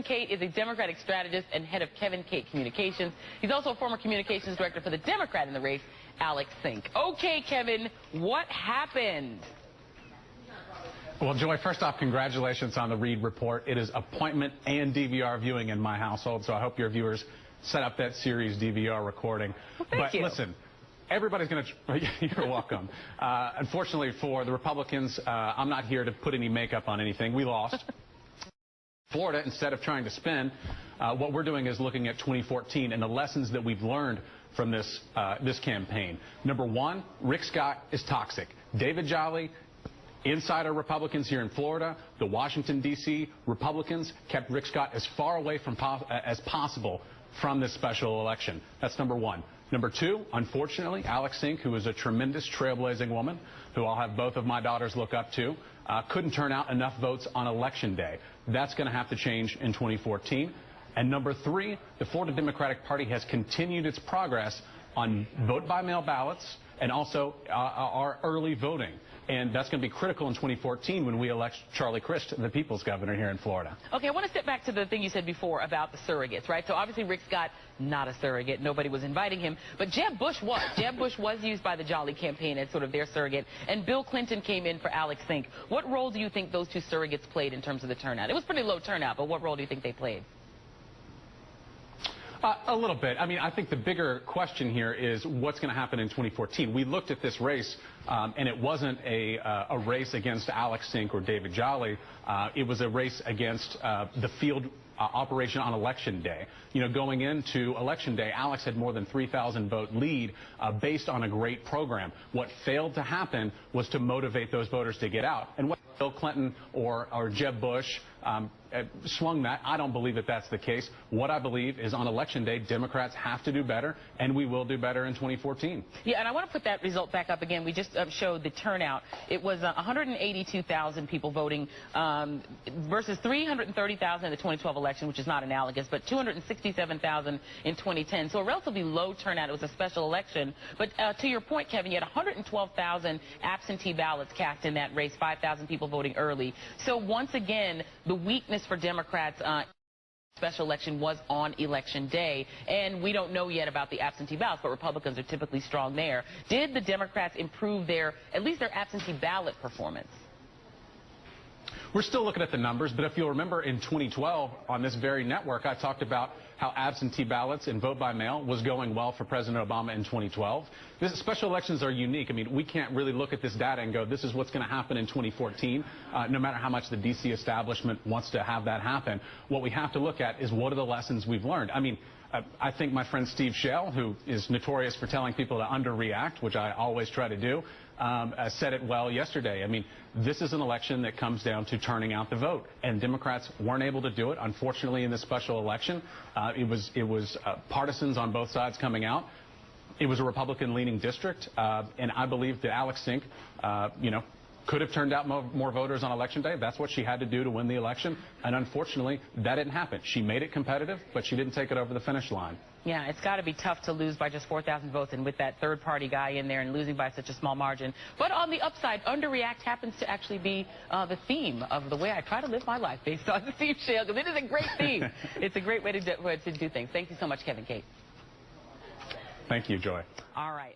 Cate is a Democratic strategist and head of Kevin Cate Communications. He's also a former communications director for the Democrat in the race, Alex Sink. Okay, Kevin, what happened? Well, Joy, first off, congratulations on the Reid report. It is appointment and DVR viewing in my household, so I hope your viewers set up that series DVR recording. Well, thank you. Listen, everybody's going to... You're welcome. Unfortunately for the Republicans, I'm not here to put any makeup on anything. We lost. Florida, instead of trying to spin, what we're doing is looking at 2014 and the lessons that we've learned from this campaign. Number one, Rick Scott is toxic. David Jolly, insider Republicans here in Florida, the Washington, D.C. Republicans kept Rick Scott as far away from as possible from this special election. That's number one. Number two, unfortunately, Alex Sink, who is a tremendous trailblazing woman, who I'll have both of my daughters look up to, couldn't turn out enough votes on Election Day. That's going to have to change in 2014. And number three, the Florida Democratic Party has continued its progress on vote-by-mail ballots and also our early voting. And that's going to be critical in 2014 when we elect Charlie Crist, the people's governor here in Florida. Okay, I want to step back to the thing you said before about the surrogates, right? So obviously Rick Scott, not a surrogate. Nobody was inviting him. But Jeb Bush was. Jeb Bush was used by the Jolly campaign as sort of their surrogate. And Bill Clinton came in for Alex Sink. What role do you think those two surrogates played in terms of the turnout? It was pretty low turnout, but what role do you think they played? A little bit. I mean, I think the bigger question here is what's going to happen in 2014. We looked at this race, and it wasn't a race against Alex Sink or David Jolly. It was a race against the field operation on Election Day. You know, going into Election Day, Alex had more than 3,000 vote lead based on a great program. What failed to happen was to motivate those voters to get out. And what Bill Clinton or Jeb Bush swung that, I don't believe that that's the case. What I believe is on Election Day, Democrats have to do better, and we will do better in 2014. Yeah, and I want to put that result back up again. We just showed the turnout. It was 182,000 people voting versus 330,000 in the 2012 election, which is not analogous, but 267,000 in 2010. So a relatively low turnout. It was a special election. But to your point, Kevin, you had 112,000 absentee ballots cast in that race, 5,000 people voting early. So once again, the weakness for Democrats special election was on Election Day, and we don't know yet about the absentee ballots, but Republicans are typically strong there. Did the Democrats improve at least their absentee ballot performance? We're still looking at the numbers, but if you'll remember in 2012 on this very network, I talked about how absentee ballots and vote by mail was going well for President Obama in 2012. Special elections are unique. I mean, we can't really look at this data and go, this is what's going to happen in 2014, no matter how much the D.C. establishment wants to have that happen. What we have to look at is what are the lessons we've learned. I mean, I think my friend Steve Shell, who is notorious for telling people to underreact, which I always try to do, said it well yesterday. I mean, this is an election that comes down to turning out the vote, and Democrats weren't able to do it, unfortunately, in this special election. It was partisans on both sides coming out. It was a Republican-leaning district, and I believe that Alex Sink, could have turned out more voters on Election Day. That's what she had to do to win the election. And unfortunately, that didn't happen. She made it competitive, but she didn't take it over the finish line. Yeah, it's got to be tough to lose by just 4,000 votes and with that third-party guy in there and losing by such a small margin. But on the upside, underreact happens to actually be the theme of the way I try to live my life based on Steve Shale, because it is a great theme. It's a great way to do things. Thank you so much, Kevin Cate. Thank you, Joy. All right.